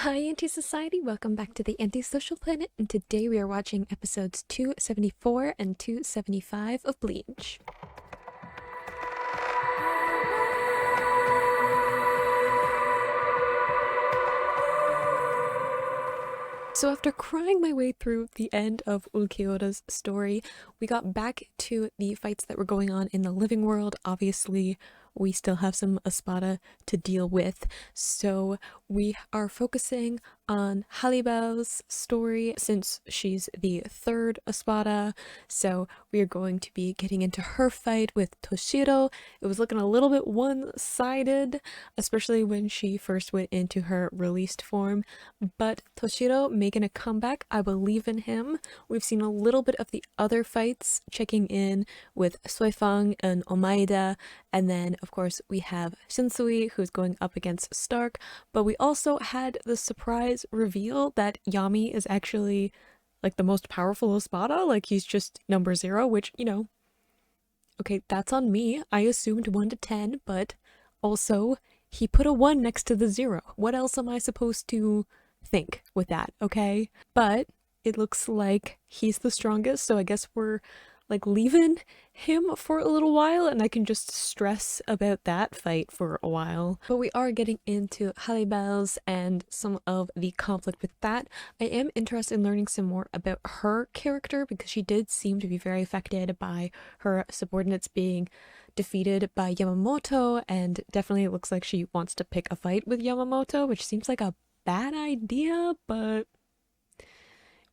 Hi, Anti-Society! Welcome back to the Antisocial Planet, and today we are watching episodes 274 and 275 of Bleach. So after crying my way through the end of Ulquiorra's story, we got back to the fights that were going on in the living world. Obviously, we still have some Espada to deal with, so we are focusing on Halibel's story since she's the third Espada, so we are going to be getting into her fight with Toshiro. It was looking a little bit one-sided, especially when she first went into her released form, but Toshiro making a comeback. I believe in him. We've seen a little bit of the other fights, checking in with Soifang and Omaida, and then of course we have Shinsui who's going up against Stark, but we also had the surprise reveal that Yami is actually like the most powerful Espada, like he's just number 0, which, you know, okay, that's on me. I assumed 1 to 10, but also he put a 1 next to the 0. What else am I supposed to think with that, okay? But it looks like he's the strongest, so I guess we're like leaving him for a little while and I can just stress about that fight for a while. But we are getting into Halibel's and some of the conflict with that. I am interested in learning some more about her character because she did seem to be very affected by her subordinates being defeated by Yamamoto, and definitely it looks like she wants to pick a fight with Yamamoto, which seems like a bad idea, but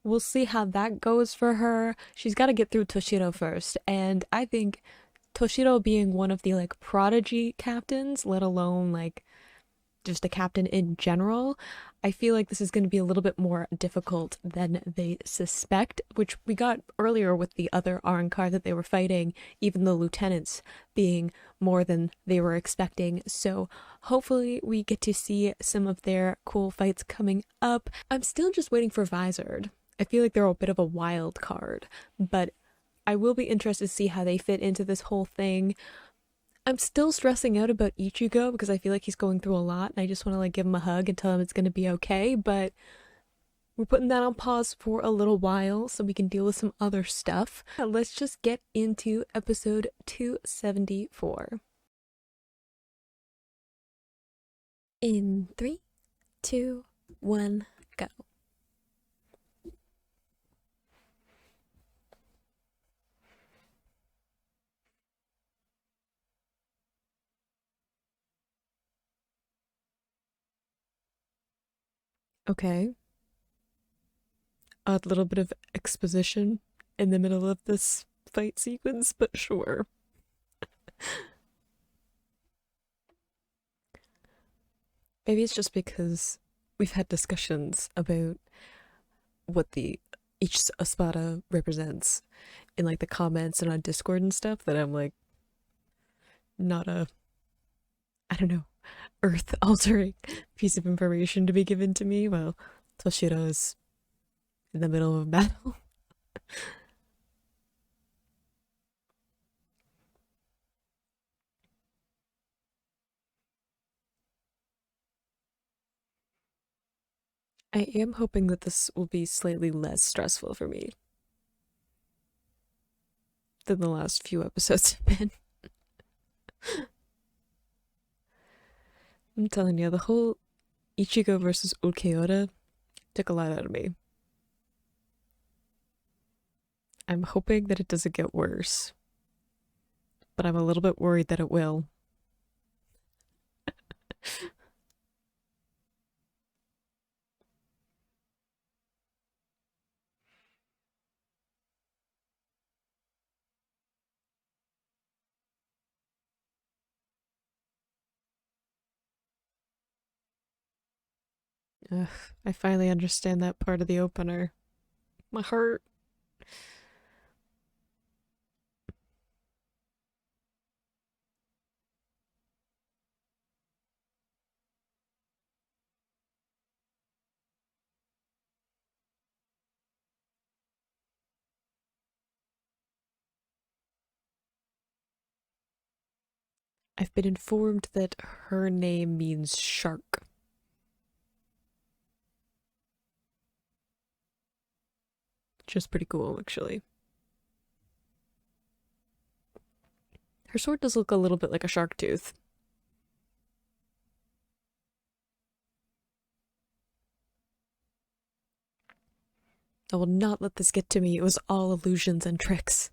we'll see how that goes for her. She's got to get through Toshiro first, and I think Toshiro being one of the like prodigy captains, let alone like just a captain in general, I feel like this is going to be a little bit more difficult than they suspect, which we got earlier with the other Arrancar that they were fighting, even the lieutenants being more than they were expecting. So hopefully we get to see some of their cool fights coming up. I'm still just waiting for Vizard. I feel like they're a bit of a wild card, but I will be interested to see how they fit into this whole thing. I'm still stressing out about Ichigo because I feel like he's going through a lot and I just want to like give him a hug and tell him it's going to be okay, but we're putting that on pause for a little while so we can deal with some other stuff. Let's just get into episode 274. In 3, 2, 1, go. Okay. A little bit of exposition in the middle of this fight sequence, but sure. Maybe it's just because we've had discussions about what each Espada represents in like the comments and on Discord and stuff that I'm like not a, I don't know, earth altering piece of information to be given to me while Toshiro is in the middle of a battle. I am hoping that this will be slightly less stressful for me than the last few episodes have been. I'm telling you, the whole Ichigo versus Ulquiorra took a lot out of me. I'm hoping that it doesn't get worse, but I'm a little bit worried that it will. Ugh, I finally understand that part of the opener. My heart. I've been informed that her name means shark. which is pretty cool, actually. Her sword does look a little bit like a shark tooth. I will not let this get to me. It was all illusions and tricks.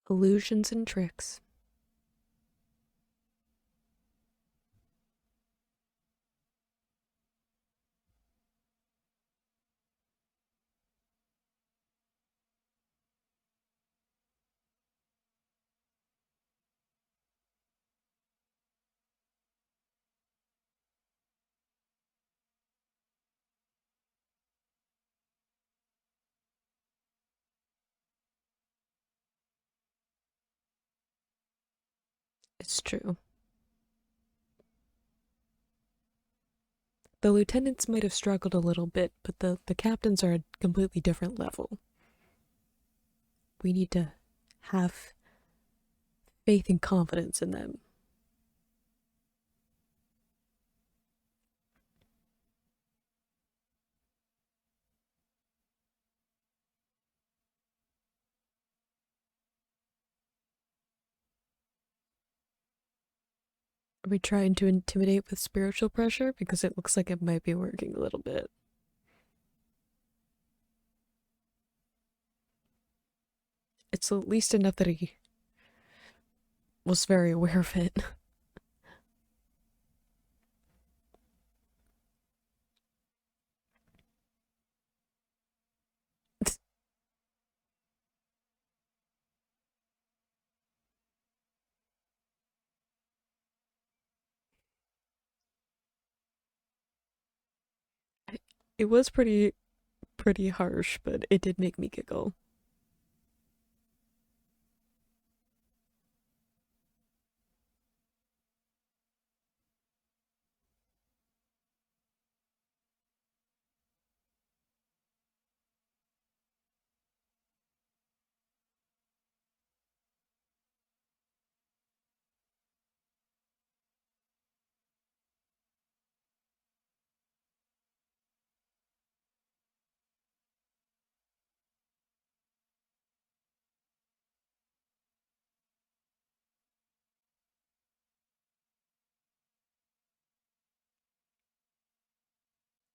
Illusions and tricks. It's true. The lieutenants might have struggled a little bit, but the captains are a completely different level. We need to have faith and confidence in them. Are we trying to intimidate with spiritual pressure? Because it looks like it might be working a little bit. It's at least enough that he was very aware of it. It was pretty harsh, but it did make me giggle.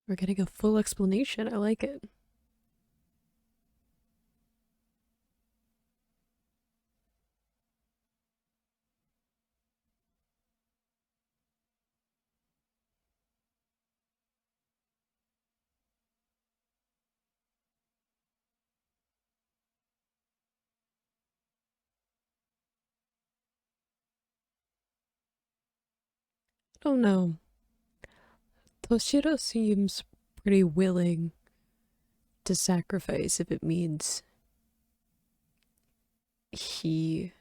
We're getting a full explanation. I like it. I don't know. Toshiro seems pretty willing to sacrifice if it means he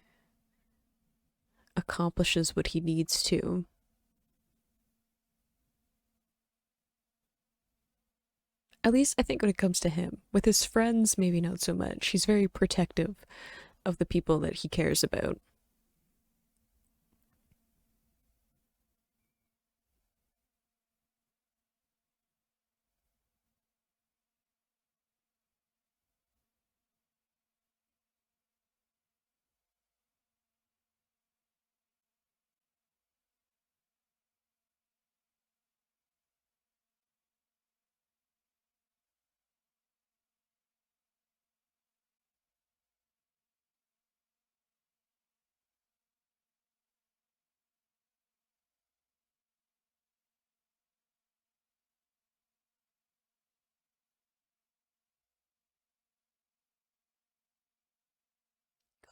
accomplishes what he needs to. At least I think when it comes to him. With his friends, maybe not so much. He's very protective of the people that he cares about.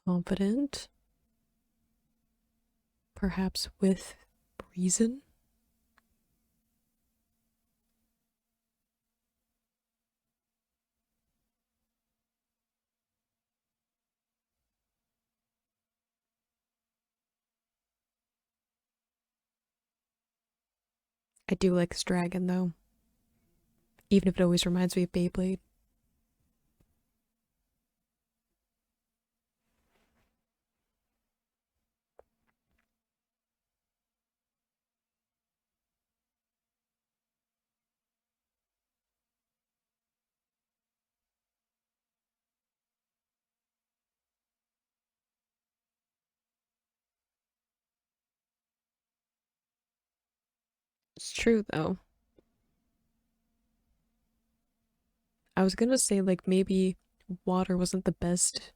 Confident, perhaps with reason. I do like this dragon though, even if it always reminds me of Beyblade. It's true though. I was gonna say like maybe water wasn't the best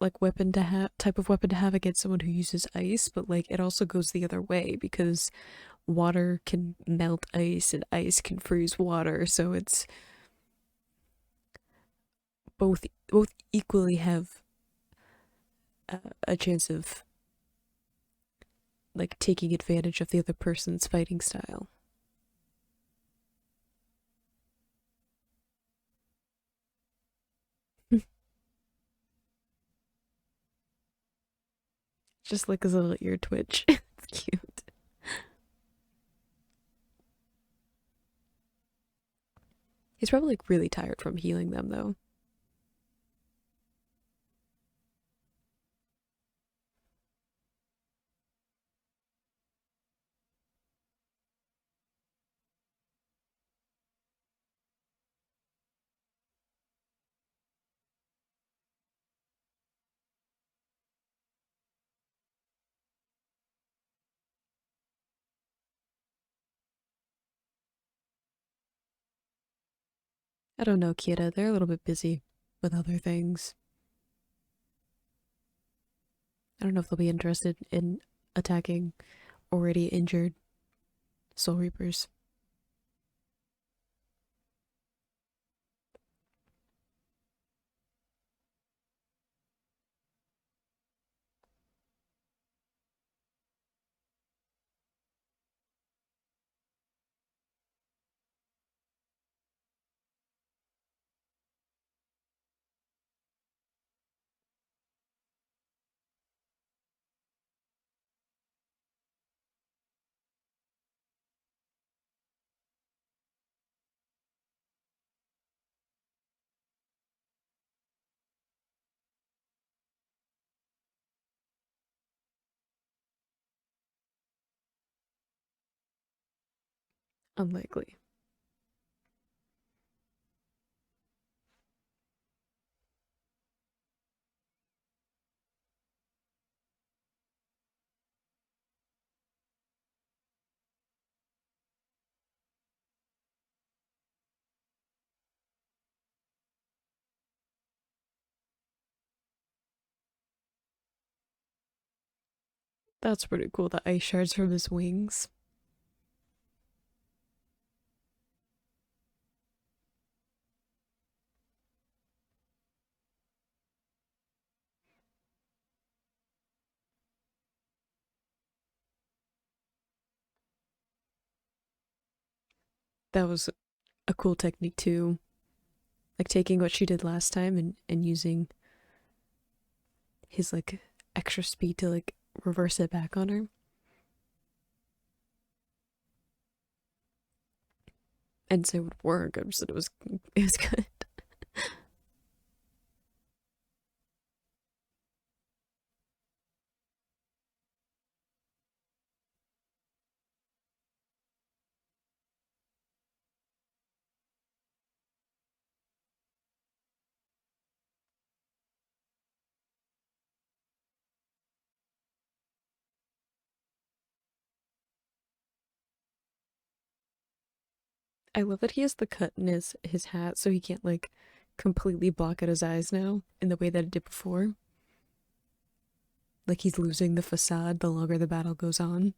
like weapon to have type of weapon to have against someone who uses ice, but like it also goes the other way because water can melt ice and ice can freeze water, so it's both equally have a chance of like taking advantage of the other person's fighting style. Just like his little ear twitch. It's cute. He's probably like really tired from healing them though. I don't know, Kira. They're a little bit busy with other things. I don't know if they'll be interested in attacking already injured Soul Reapers. Unlikely. That's pretty cool. The ice shards from his wings. That was a cool technique too. Like taking what she did last time and using his like extra speed to like reverse it back on her. And say it would work. I just said it was good. I love that he has the cut in his hat so he can't like completely block out his eyes now in the way that it did before. Like he's losing the facade the longer the battle goes on.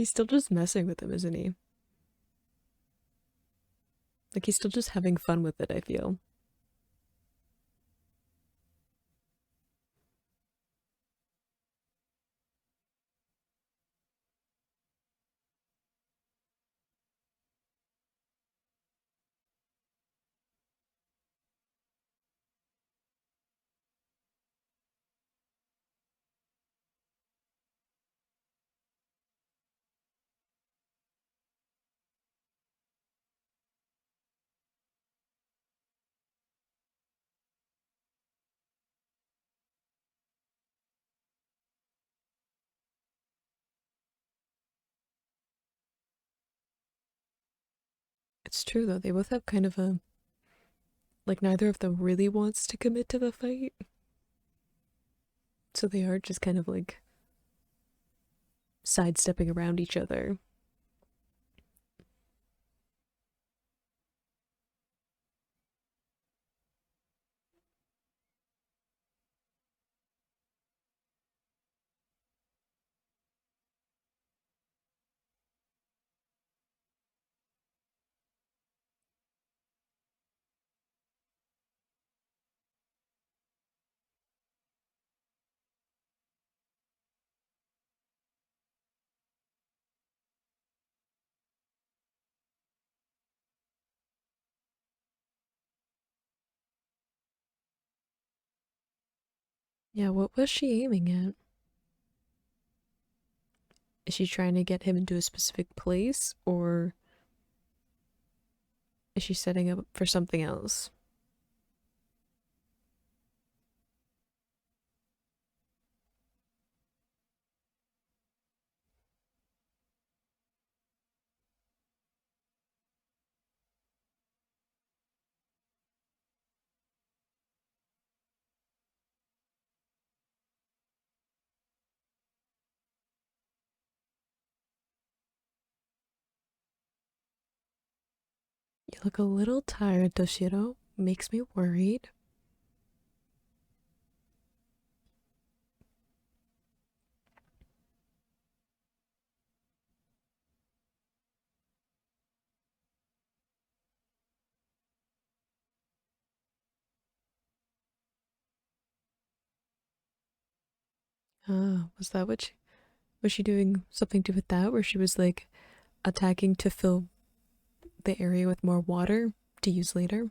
He's still just messing with him, isn't he? Like he's still just having fun with it, I feel. It's true though, they both have kind of a like neither of them really wants to commit to the fight. So they are just kind of like sidestepping around each other. Yeah, what was she aiming at? Is she trying to get him into a specific place or is she setting up for something else? You look a little tired, Toshiro. Makes me worried. Was that what was she doing something to do with that where she was like attacking to fill the area with more water to use later?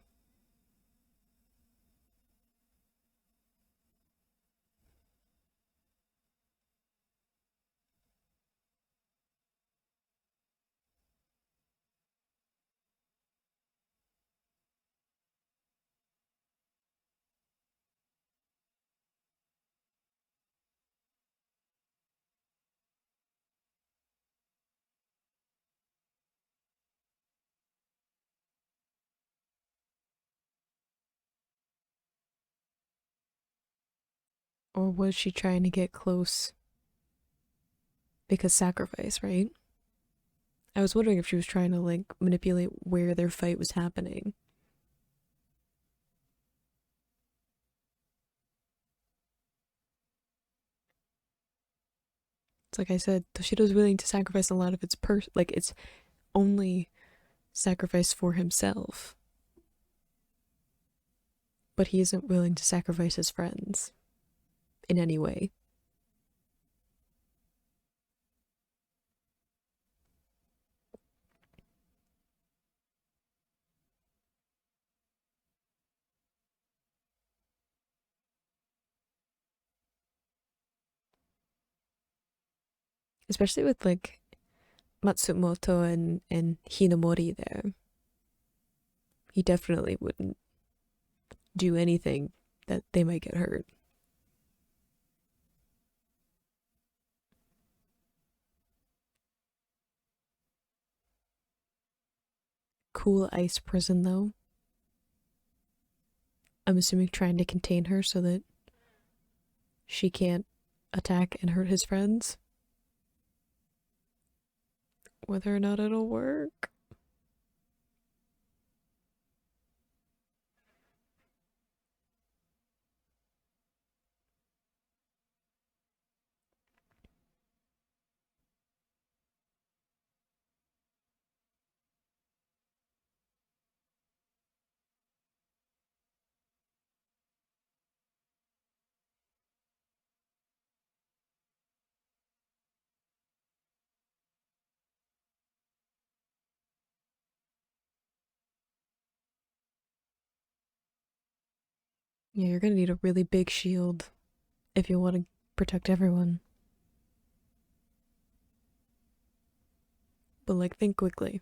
Or was she trying to get close because sacrifice, right? I was wondering if she was trying to like manipulate where their fight was happening. It's like I said, Toshido's willing to sacrifice a lot of like it's only sacrifice for himself, but he isn't willing to sacrifice his friends in any way. Especially with like Matsumoto and Hinamori there. He definitely wouldn't do anything that they might get hurt. Cool ice prison though. I'm assuming trying to contain her so that she can't attack and hurt his friends. Whether or not it'll work. Yeah, you're gonna need a really big shield if you want to protect everyone. But like, think quickly.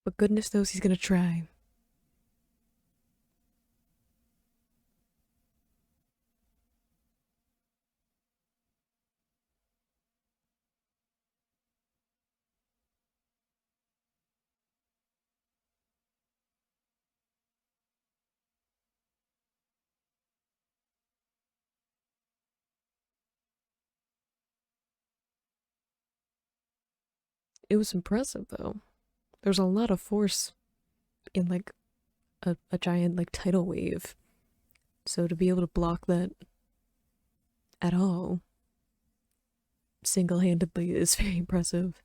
But goodness knows he's gonna try. It was impressive though. There's a lot of force in like a giant like tidal wave. So to be able to block that at all single handedly is very impressive.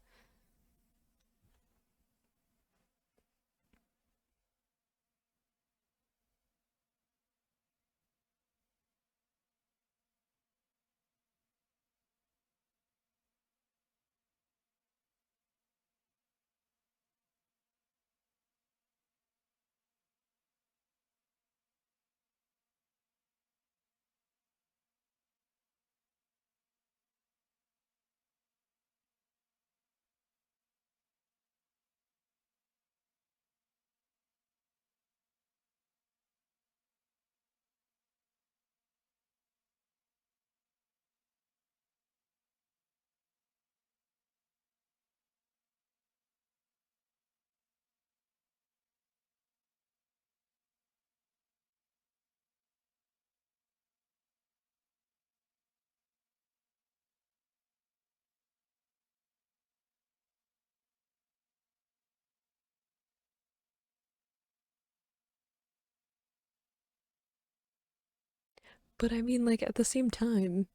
But I mean, like, at the same time,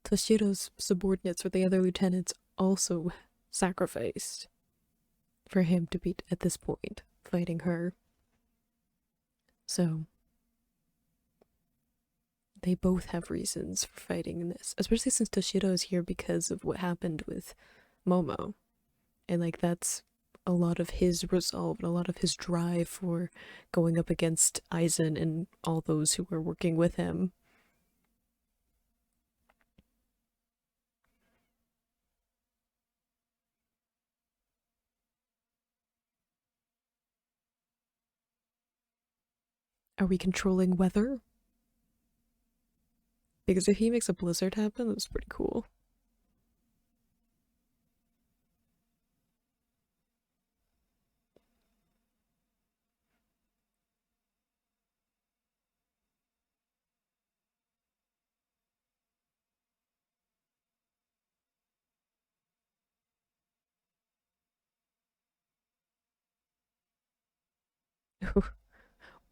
Toshiro's subordinates or the other lieutenants also sacrificed for him to be at this point fighting her. So they both have reasons for fighting in this, especially since Toshiro is here because of what happened with Momo. And like that's a lot of his resolve and a lot of his drive for going up against Aizen and all those who were working with him. Are we controlling weather? Because if he makes a blizzard happen, that's pretty cool.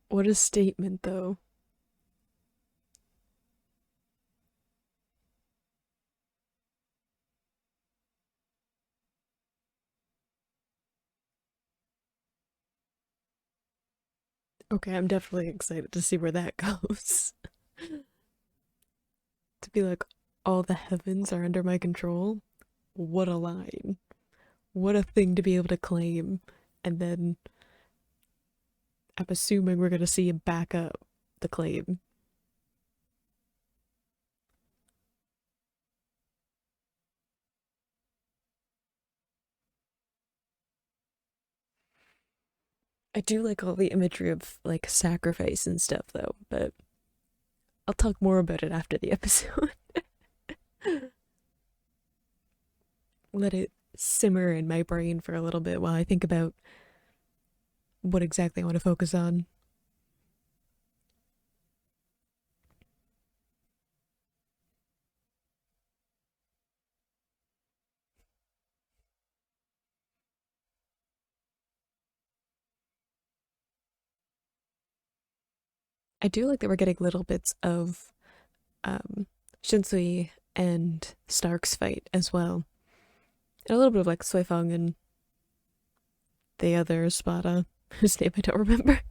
What a statement, though. Okay, I'm definitely excited to see where that goes. To be like, all the heavens are under my control. What a line. What a thing to be able to claim. And then I'm assuming we're gonna see him back up the claim. I do like all the imagery of like sacrifice and stuff though, but I'll talk more about it after the episode. Let it simmer in my brain for a little bit while I think about what exactly I want to focus on. I do like that we're getting little bits of um, Shinsui and Stark's fight as well. And a little bit of like Soifang and the other Spada, whose name I don't remember.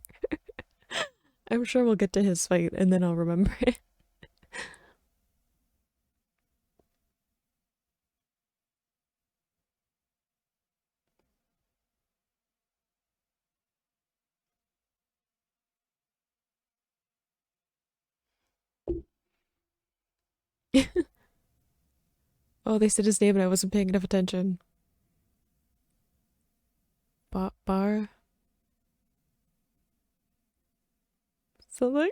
I'm sure we'll get to his fight and then I'll remember it. Oh, they said his name and I wasn't paying enough attention. Bar? Something?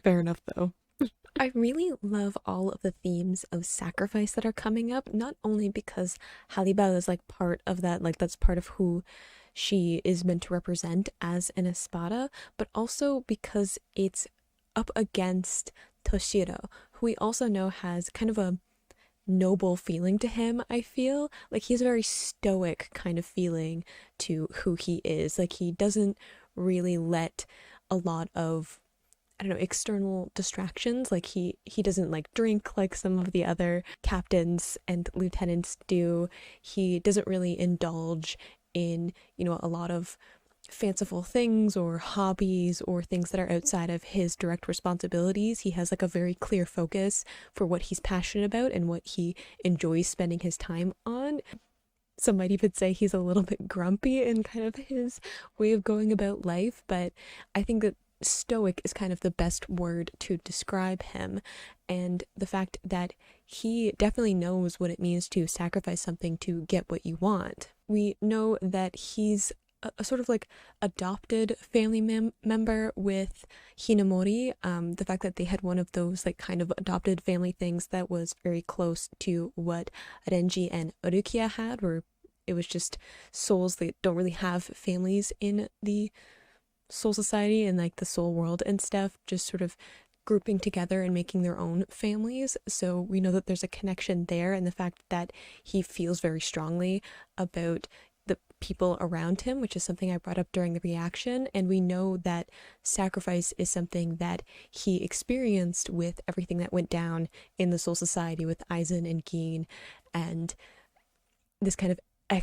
Fair enough, though. I really love all of the themes of sacrifice that are coming up, not only because Halibel is like part of that, like that's part of who she is meant to represent as an espada, but also because it's up against Toshiro, who we also know has kind of a noble feeling to him. I feel like he has a very stoic kind of feeling to who he is. Like he doesn't really let a lot of, I don't know, external distractions. Like he doesn't like drink like some of the other captains and lieutenants do. He doesn't really indulge in, you know, a lot of fanciful things or hobbies or things that are outside of his direct responsibilities. He has like a very clear focus for what he's passionate about and what he enjoys spending his time on. Some might even say he's a little bit grumpy in kind of his way of going about life, but I think that stoic is kind of the best word to describe him, and the fact that he definitely knows what it means to sacrifice something to get what you want. We know that he's a sort of like adopted family member with Hinamori. The fact that they had one of those like kind of adopted family things that was very close to what Renji and Urukia had, where it was just souls that don't really have families in the soul society and like the soul world and stuff, just sort of grouping together and making their own families. So we know that there's a connection there, and the fact that he feels very strongly about the people around him, which is something I brought up during the reaction. And we know that sacrifice is something that he experienced with everything that went down in the soul society with Aizen and Gin, and this kind of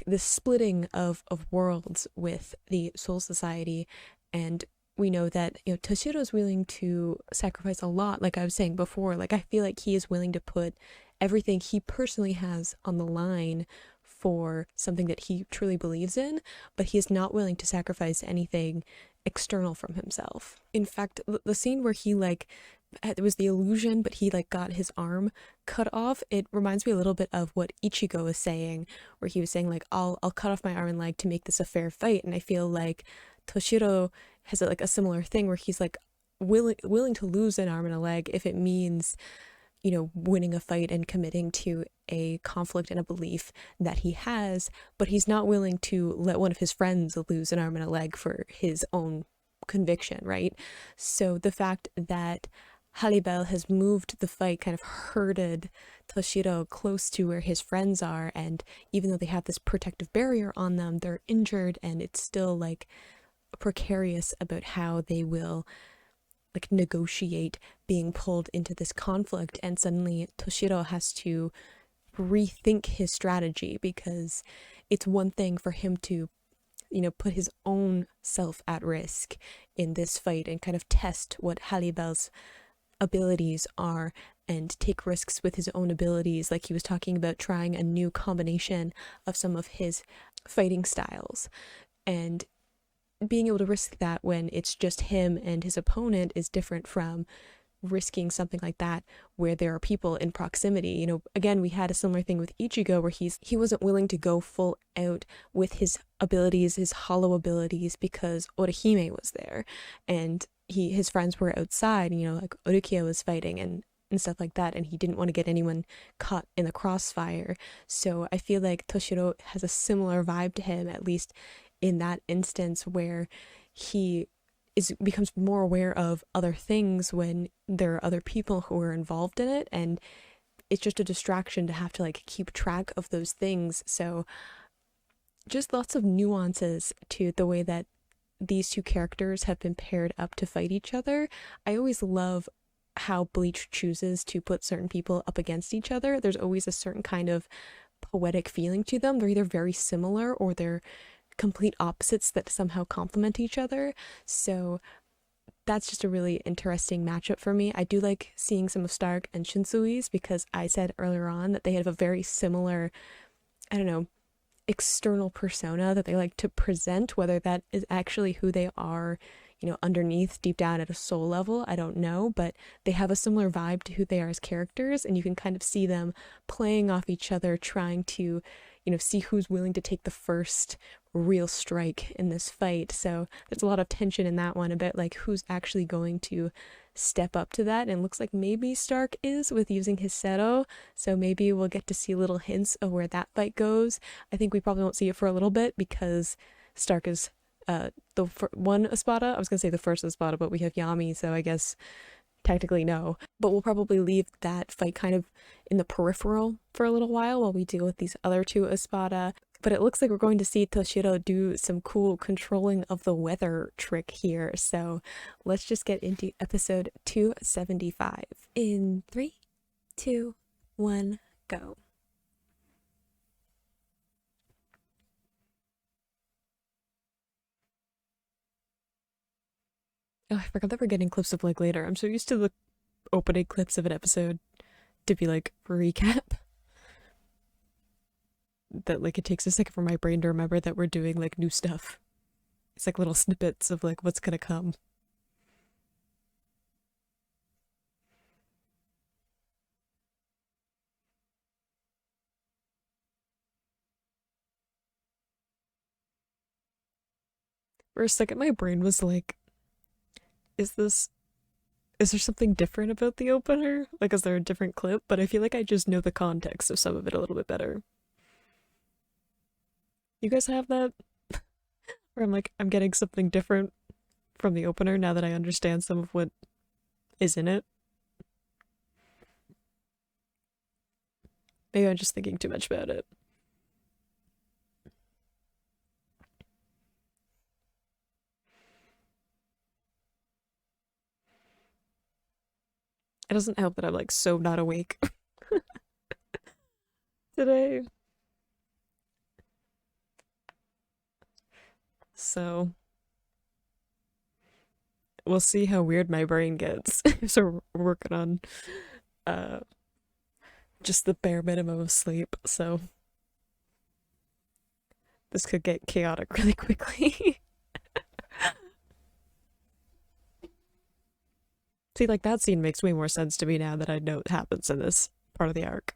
this splitting of worlds with the soul society. And we know that, you know, Toshiro is willing to sacrifice a lot, like I was saying before. Like I feel like he is willing to put everything he personally has on the line for something that he truly believes in, but he is not willing to sacrifice anything external from himself. In fact, the scene where he like it was the illusion, but he like got his arm cut off, it reminds me a little bit of what Ichigo was saying, where he was saying like I'll cut off my arm and leg to make this a fair fight. And I feel like Toshiro has like a similar thing where he's like willing to lose an arm and a leg if it means, you know, winning a fight and committing to a conflict and a belief that he has, but he's not willing to let one of his friends lose an arm and a leg for his own conviction, right? So the fact that Halibel has moved the fight, kind of herded Toshiro close to where his friends are, and even though they have this protective barrier on them, they're injured, and it's still like precarious about how they will like negotiate being pulled into this conflict. And suddenly Toshiro has to rethink his strategy, because it's one thing for him to, you know, put his own self at risk in this fight and kind of test what Halibel's abilities are and take risks with his own abilities, like he was talking about trying a new combination of some of his fighting styles. And being able to risk that when it's just him and his opponent is different from risking something like that where there are people in proximity. You know, again, we had a similar thing with Ichigo where he wasn't willing to go full out with his abilities, his hollow abilities, because Orihime was there and his friends were outside, and, you know, like Urukia was fighting, and and stuff like that, and he didn't want to get anyone caught in the crossfire. So I feel like Toshiro has a similar vibe to him, at least in that instance, where he becomes more aware of other things when there are other people who are involved in it, and it's just a distraction to have to like keep track of those things. So just lots of nuances to the way that these two characters have been paired up to fight each other. I always love how Bleach chooses to put certain people up against each other. There's always a certain kind of poetic feeling to them. They're either very similar or they're complete opposites that somehow complement each other. So that's just a really interesting matchup for me. I do like seeing some of Stark and Shinsui's because I said earlier on that they have a very similar, I don't know, external persona that they like to present. Whether that is actually who they are, you know, underneath, deep down at a soul level, I don't know, but they have a similar vibe to who they are as characters, and you can kind of see them playing off each other, trying to, you know, see who's willing to take the first real strike in this fight. So there's a lot of tension in that one, a bit like who's actually going to step up to that. And it looks like maybe Stark is, with using his Sero, so maybe we'll get to see little hints of where that fight goes. I think we probably won't see it for a little bit because Stark is the one Espada. I was gonna say the first Espada, but we have Yami, so I guess technically no. But we'll probably leave that fight kind of in the peripheral for a little while we deal with these other two Espada. But it looks like we're going to see Toshiro do some cool controlling of the weather trick here. So let's just get into episode 275. In 3, 2, 1, go. Oh, I forgot that we're getting clips of like later. I'm so used to the opening clips of an episode to be like recap that like it takes a second for my brain to remember that we're doing like new stuff. It's like little snippets of like what's gonna come. For a second my brain was like, is this is there something different about the opener? Like, is there a different clip? But I feel like I just know the context of some of it a little bit better. You guys have that? Where I'm like, I'm getting something different from the opener now that I understand some of what is in it. Maybe I'm just thinking too much about it. It doesn't help that I'm like so not awake today. So we'll see how weird my brain gets. So we're working on uh just the bare minimum of sleep. So this could get chaotic really quickly. See, like that scene makes way more sense to me now that I know it happens in this part of the arc.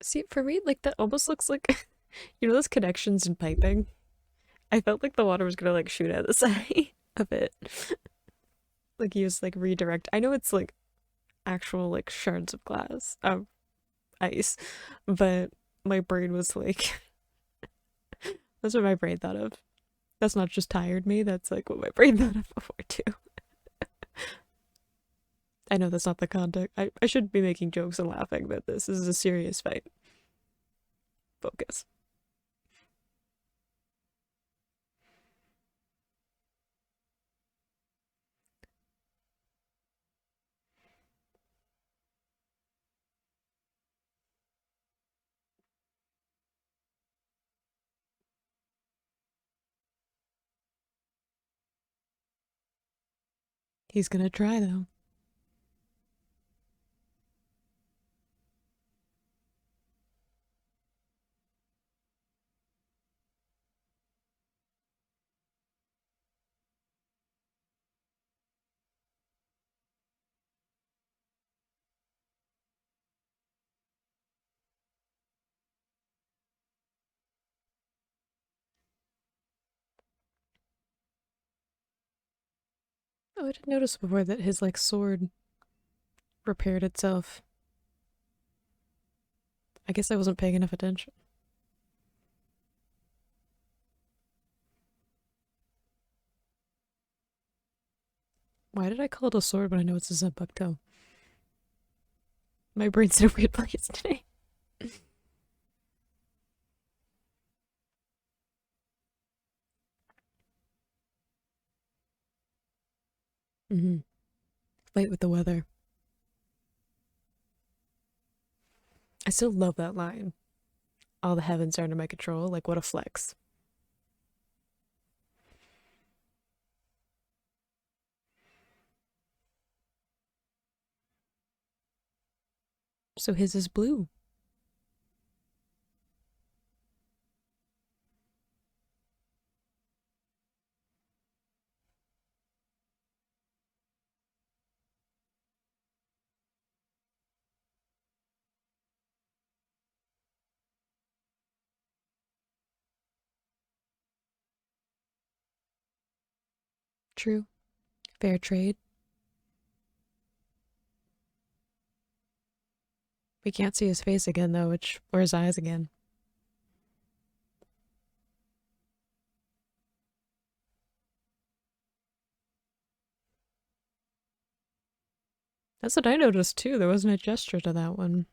See, for me, like that almost looks like you know those connections in piping? I felt like the water was gonna like shoot out the side of it. Like use like redirect. I know it's like actual like shards of glass, ice, but my brain was like that's what my brain thought of. That's not just tired me, that's like what my brain thought of before too. I know that's not the context. I should be making jokes and laughing, but this is a serious fight. Focus. He's gonna try though. Oh, I didn't notice before that his like sword repaired itself. I guess I wasn't paying enough attention. Why did I call it a sword when I know it's a Zanpakuto? My brain's in a weird place today. Mm-hmm. Fight with the weather. I still love that line. All the heavens are under my control. Like, what a flex. So his is blue. True. Fair trade. We can't see his face again, though, or his eyes again. That's what I noticed, too. There wasn't a gesture to that one.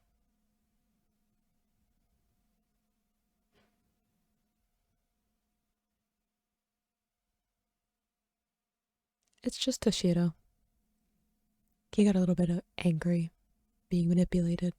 It's just Toshiro. He got a little bit angry, being manipulated.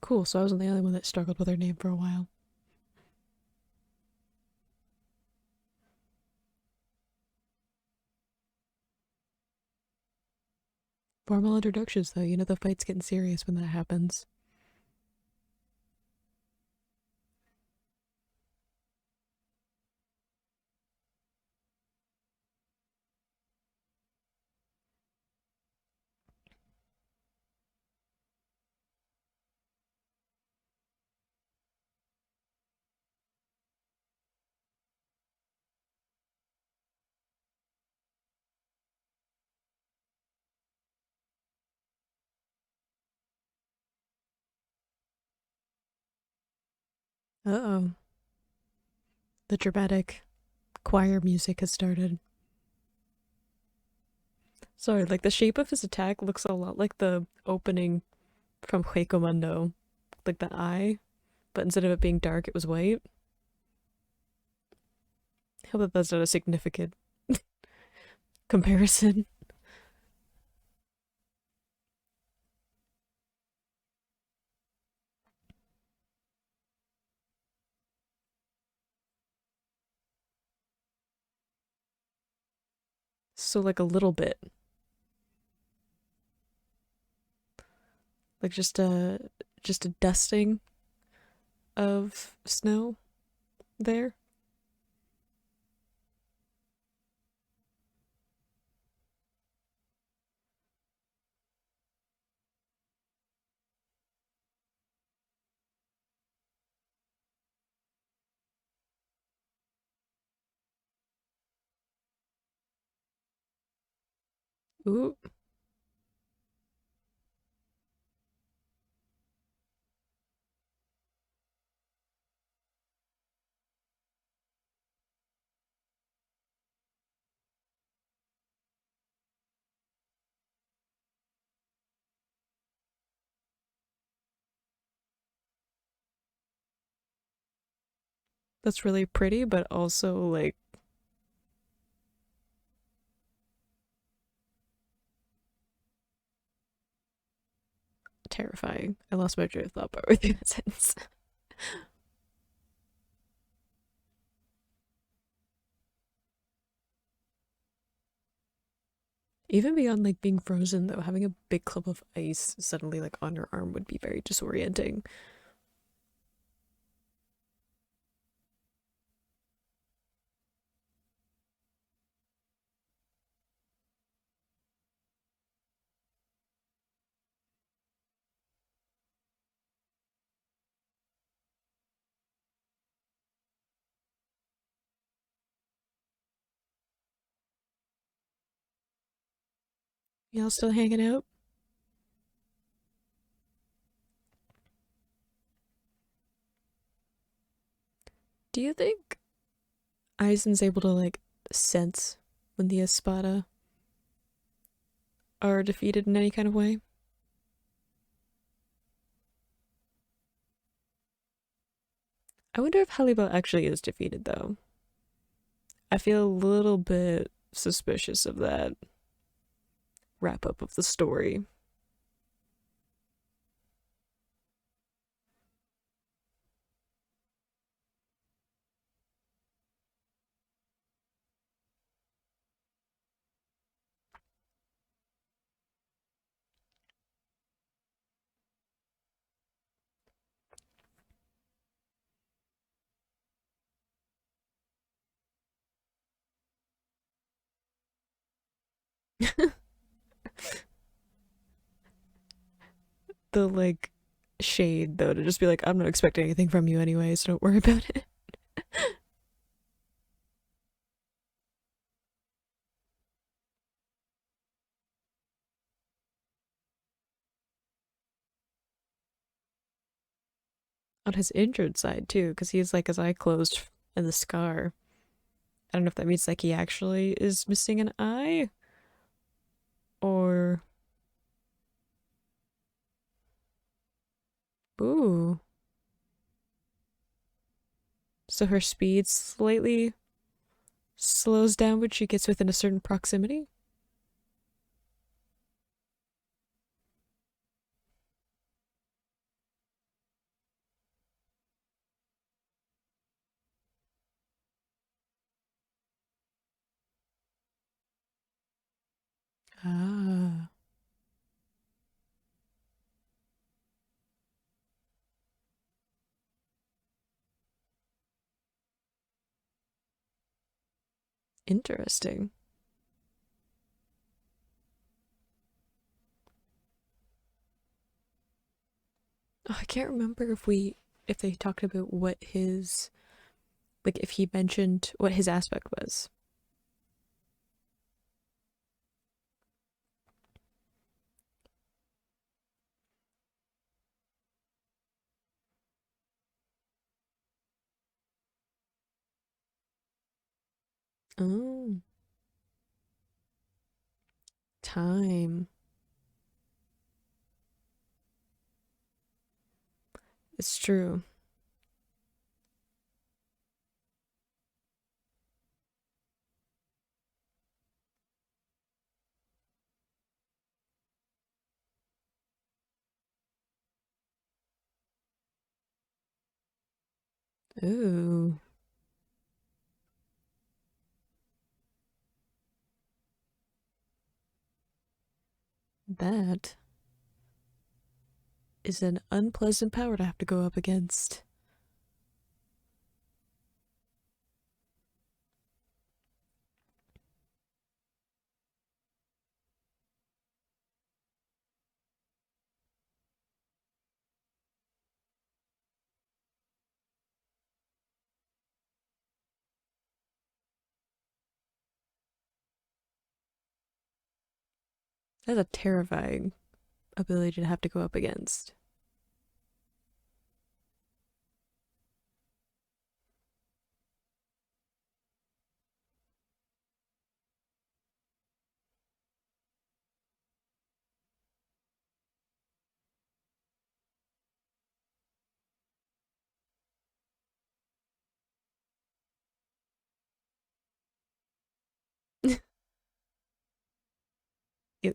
Cool, so I wasn't the only one that struggled with her name for a while. Formal introductions, though. You know the fight's getting serious when that happens. Uh-oh. The dramatic choir music has started. Sorry, like the shape of his attack looks a lot like the opening from Huecomundo. Like the eye, but instead of it being dark, it was white. I hope that that's not a significant comparison. So like a little bit. Like just a dusting of snow there. Ooh. that's really pretty, but also like terrifying. I lost my train of thought partway through that sentence. Even beyond like being frozen, though, having a big clump of ice suddenly like on your arm would be very disorienting. Y'all still hanging out? Do you think Aizen's able to like sense when the Espada are defeated in any kind of way? I wonder if Halibel actually is defeated, though. I feel a little bit suspicious of that wrap up of the story. The like shade, though, to just be like, I'm not expecting anything from you anyway, so don't worry about it. On his injured side, too, because he's like his eye closed and the scar. I don't know if that means like he actually is missing an eye or. Ooh. So her speed slightly slows down when she gets within a certain proximity? Ah, interesting. Oh, I can't remember if they talked about what his like if he mentioned what his aspect was. Oh, time. It's true. Ooh, that is an unpleasant power to have to go up against. That's a terrifying ability to have to go up against.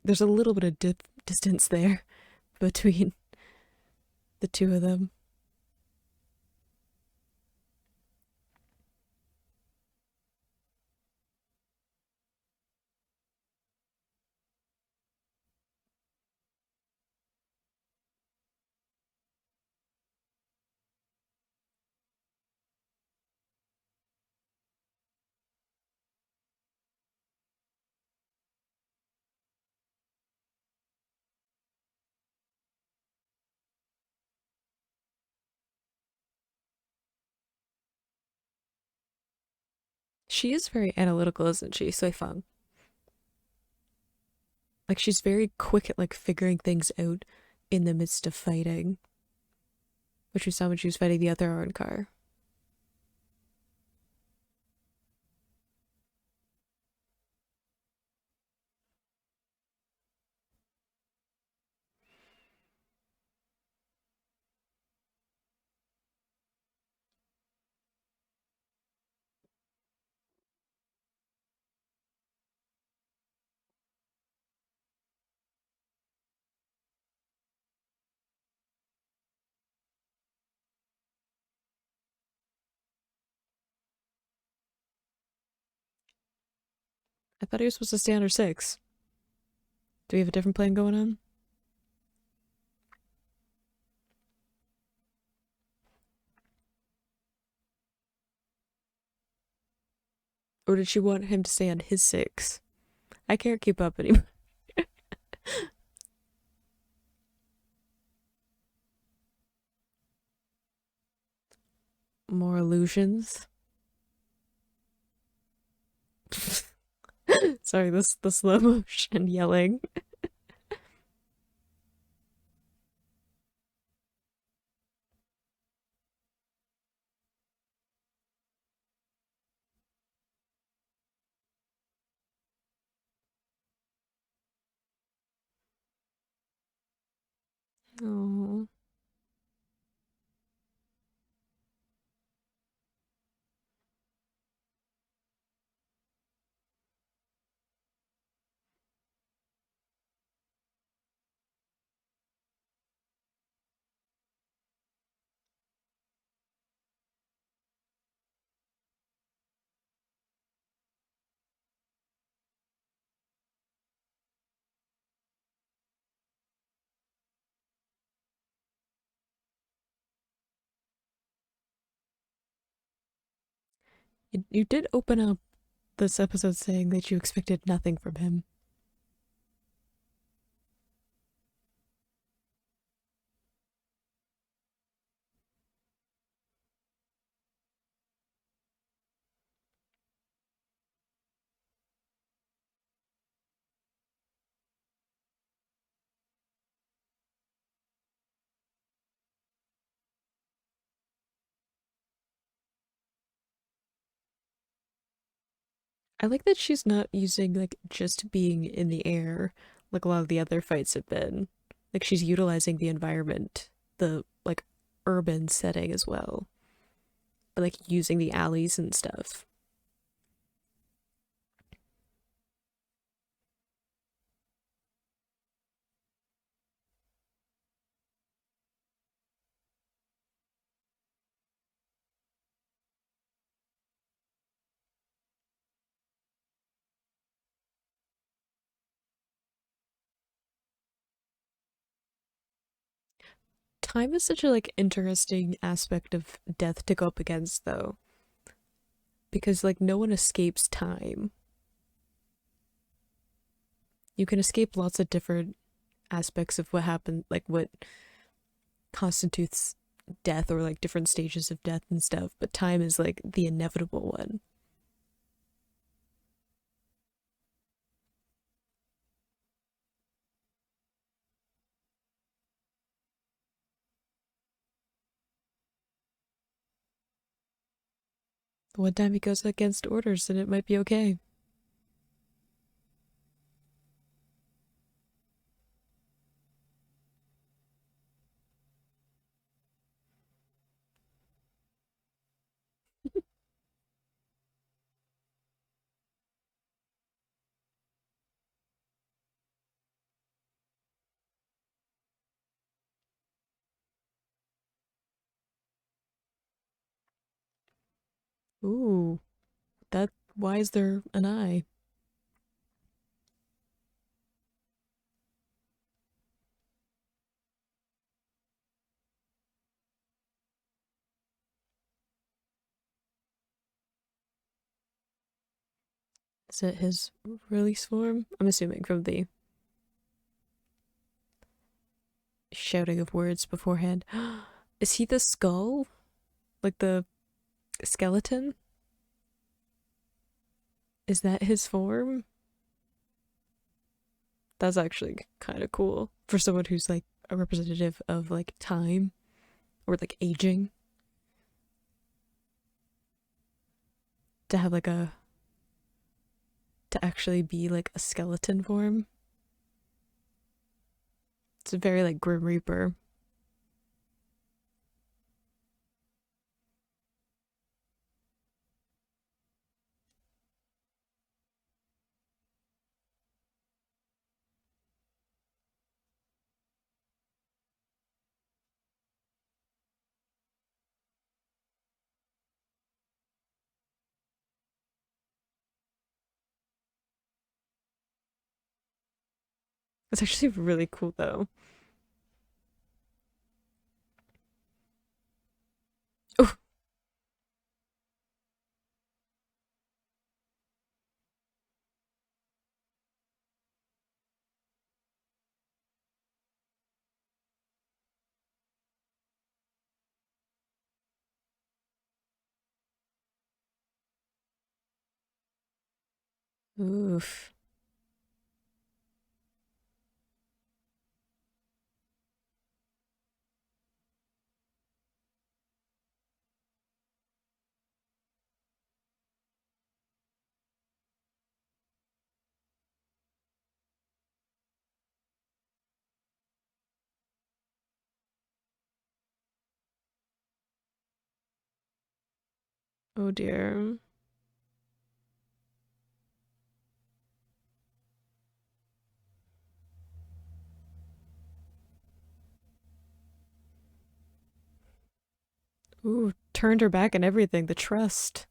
there's a little bit of distance there between the two of them. She is very analytical, isn't she? Sui Fang. Like she's very quick at like figuring things out in the midst of fighting, which we saw when she was fighting the other Arrancar. I thought he was supposed to stay under six. Do we have a different plan going on? Or did she want him to stay on his six? I can't keep up anymore. More illusions. Sorry, this the slow motion yelling. Oh. You did open up this episode saying that you expected nothing from him. I like that she's not using like just being in the air like a lot of the other fights have been. Like she's utilizing the environment, the like urban setting as well, but like using the alleys and stuff. Time is such a like interesting aspect of death to go up against though, because like no one escapes time. You can escape lots of different aspects of what happened, like what constitutes death or like different stages of death and stuff, but time is like the inevitable one. One time he goes against orders and it might be okay. Ooh, that why is there an eye? Is it his release form? I'm assuming from the shouting of words beforehand. Is he the skull? Like the skeleton? Is that his form? That's actually kind of cool for someone who's like a representative of like time or like aging to have like a to actually be like a skeleton form. It's a very like Grim Reaper. It's actually really cool though. Oh, oof. Oh dear. Ooh, turned her back and everything. The trust.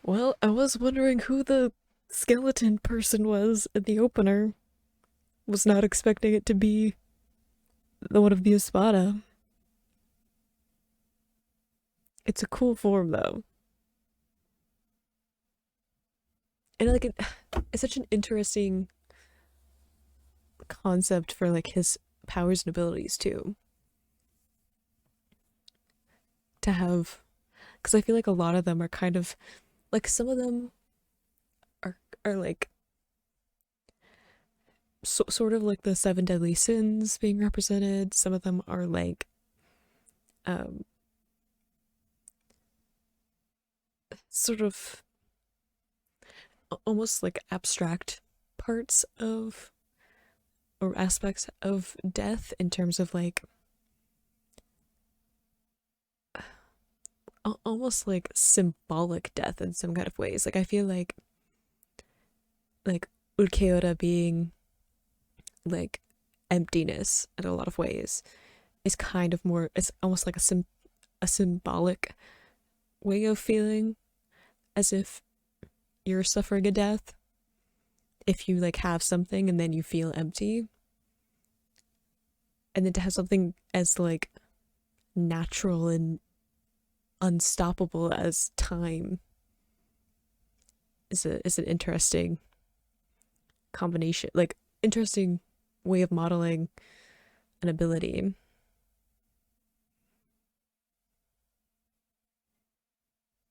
Well, I was wondering who the skeleton person was in the opener. Was not expecting it to be the one of the Espada. It's a cool form though. And like it's such an interesting concept for like his powers and abilities too. To have because I feel like a lot of them are kind of like some of them are like sort of like the seven deadly sins being represented. Some of them are like um sort of almost like abstract parts of or aspects of death in terms of like almost like symbolic death in some kind of ways. Like I feel like Ulquiorra being like emptiness in a lot of ways is kind of more it's almost like a symbolic way of feeling as if you're suffering a death if you like have something and then you feel empty and then to have something as like natural and unstoppable as time is an interesting combination like interesting way of modeling an ability.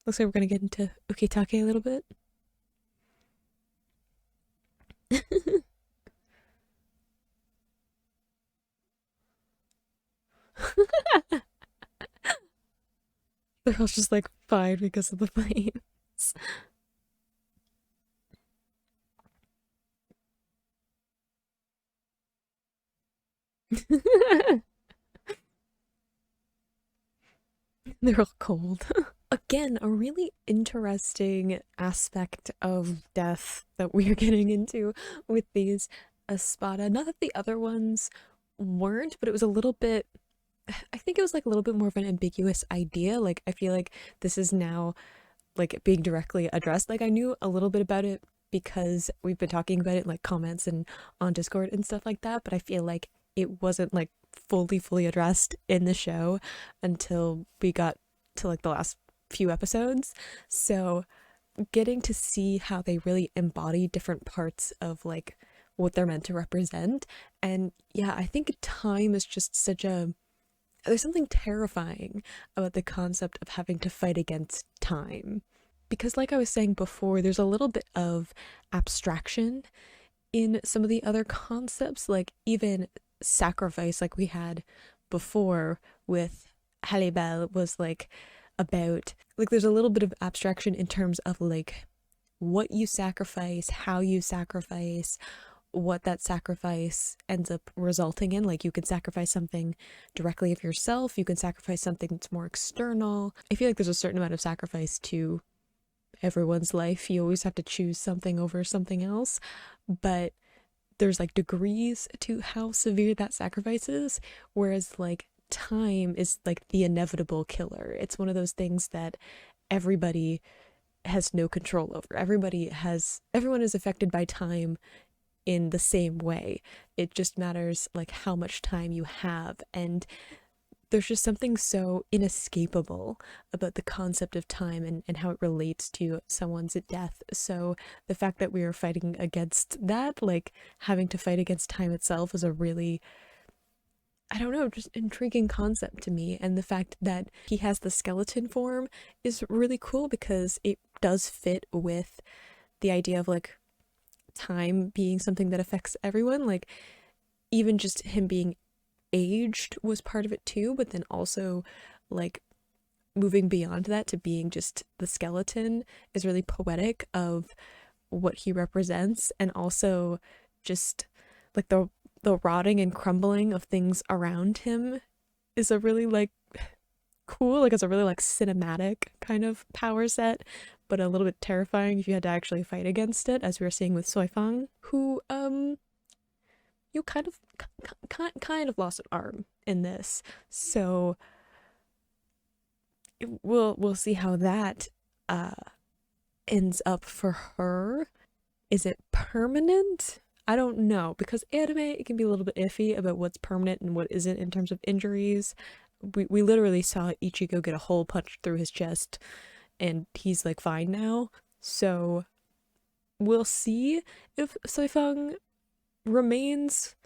Looks like we're gonna get into ukitake a little bit. They're all just like fine because of the flames. They're all cold. Again, a really interesting aspect of death that we are getting into with these Espada. Not that the other ones weren't, but it was a little bit, I think it was like a little bit more of an ambiguous idea. Like, I feel like this is now like being directly addressed. Like, I knew a little bit about it because we've been talking about it in like comments and on Discord and stuff like that, but I feel like it wasn't like fully addressed in the show until we got to like the last few episodes. So getting to see how they really embody different parts of like what they're meant to represent. And yeah, I think time is just such a, there's something terrifying about the concept of having to fight against time. Because, like I was saying before, there's a little bit of abstraction in some of the other concepts, like even sacrifice, like we had before with Halibel, was like about, like, there's a little bit of abstraction in terms of like what you sacrifice, how you sacrifice, what that sacrifice ends up resulting in. Like, you can sacrifice something directly of yourself, you can sacrifice something that's more external. I feel like there's a certain amount of sacrifice to everyone's life. You always have to choose something over something else, but there's like degrees to how severe that sacrifice is, whereas like time is like the inevitable killer. It's one of those things that everybody has no control over. Everyone is affected by time in the same way. It just matters like how much time you have, and there's just something so inescapable about the concept of time and how it relates to someone's death. So the fact that we are fighting against that, like having to fight against time itself, is a really, I don't know, just intriguing concept to me. And the fact that he has the skeleton form is really cool because it does fit with the idea of like time being something that affects everyone. Like, even just him being aged was part of it too, but then also like moving beyond that to being just the skeleton is really poetic of what he represents. And also just like the rotting and crumbling of things around him is a really like cool, like it's a really like cinematic kind of power set, but a little bit terrifying if you had to actually fight against it, as we were seeing with Soifang, who you kind of lost an arm in this. So we'll see how that uh ends up for her. Is it permanent? I don't know, because anime, it can be a little bit iffy about what's permanent and what isn't in terms of injuries. We literally saw Ichigo get a hole punched through his chest and he's like fine now. So we'll see if Soifang remains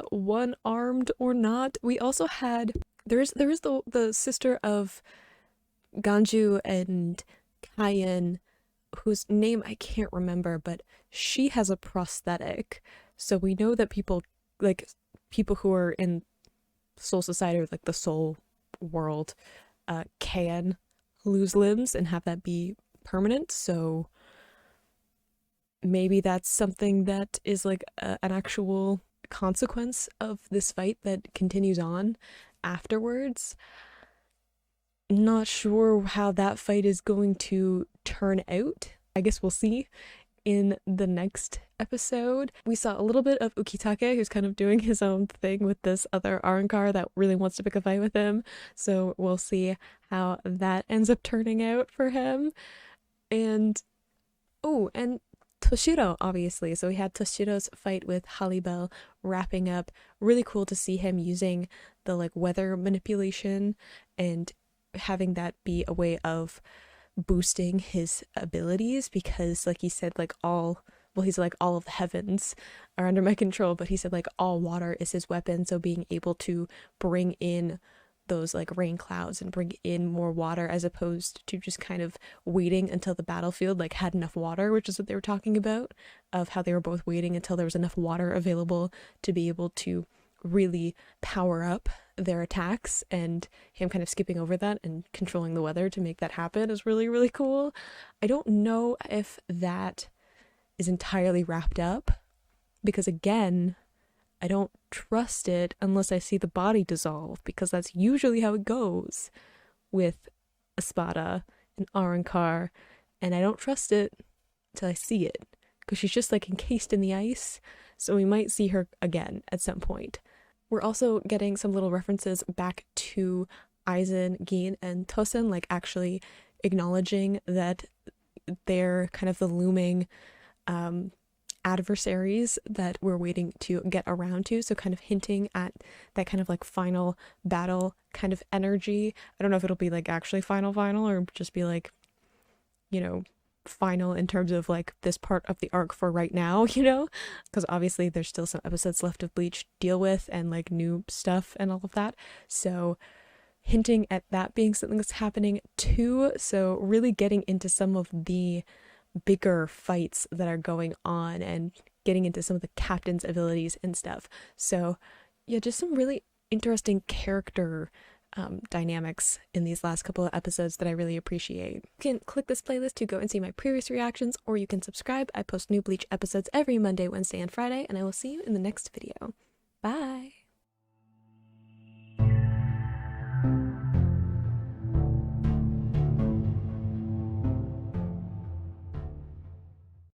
one armed or not. We also had, there is the sister of Ganju and Kaien, whose name I can't remember, but she has a prosthetic. So we know that people, like people who are in Soul Society, or like the Soul world, can lose limbs and have that be permanent. So maybe that's something that is like an actual consequence of this fight that continues on afterwards. Not sure how that fight is going to turn out. I guess we'll see in the next episode. We saw a little bit of Ukitake, who's kind of doing his own thing with this other Arrancar that really wants to pick a fight with him. So we'll see how that ends up turning out for him. And oh, and Toshiro, obviously. So we had Toshiro's fight with Halibel wrapping up. Really cool to see him using the like weather manipulation and having that be a way of boosting his abilities, because like he said, like all, well, he's like all of the heavens are under my control, but he said like all water is his weapon. So being able to bring in those like rain clouds and bring in more water, as opposed to just kind of waiting until the battlefield like had enough water, which is what they were talking about, of how they were both waiting until there was enough water available to be able to really power up their attacks, and him kind of skipping over that and controlling the weather to make that happen is really, really cool. I don't know if that is entirely wrapped up, because again, I don't trust it unless I see the body dissolve, because that's usually how it goes with Espada and Arrancar, and I don't trust it till I see it, because she's just like encased in the ice, so we might see her again at some point. We're also getting some little references back to Aizen, Gin, and Tosen, like actually acknowledging that they're kind of the looming adversaries that we're waiting to get around to, so kind of hinting at that kind of like final battle kind of energy. I don't know if it'll be like actually final or just be like, you know, final in terms of like this part of the arc for right now, you know, because obviously there's still some episodes left of Bleach to deal with and like new stuff and all of that, so hinting at that being something that's happening too. So really getting into some of the bigger fights that are going on and getting into some of the captain's abilities and stuff. So yeah, just some really interesting character dynamics in these last couple of episodes that I really appreciate. You can click this playlist to go and see my previous reactions, or you can subscribe. I post new Bleach episodes every Monday, Wednesday, and Friday, and I will see you in the next video. Bye!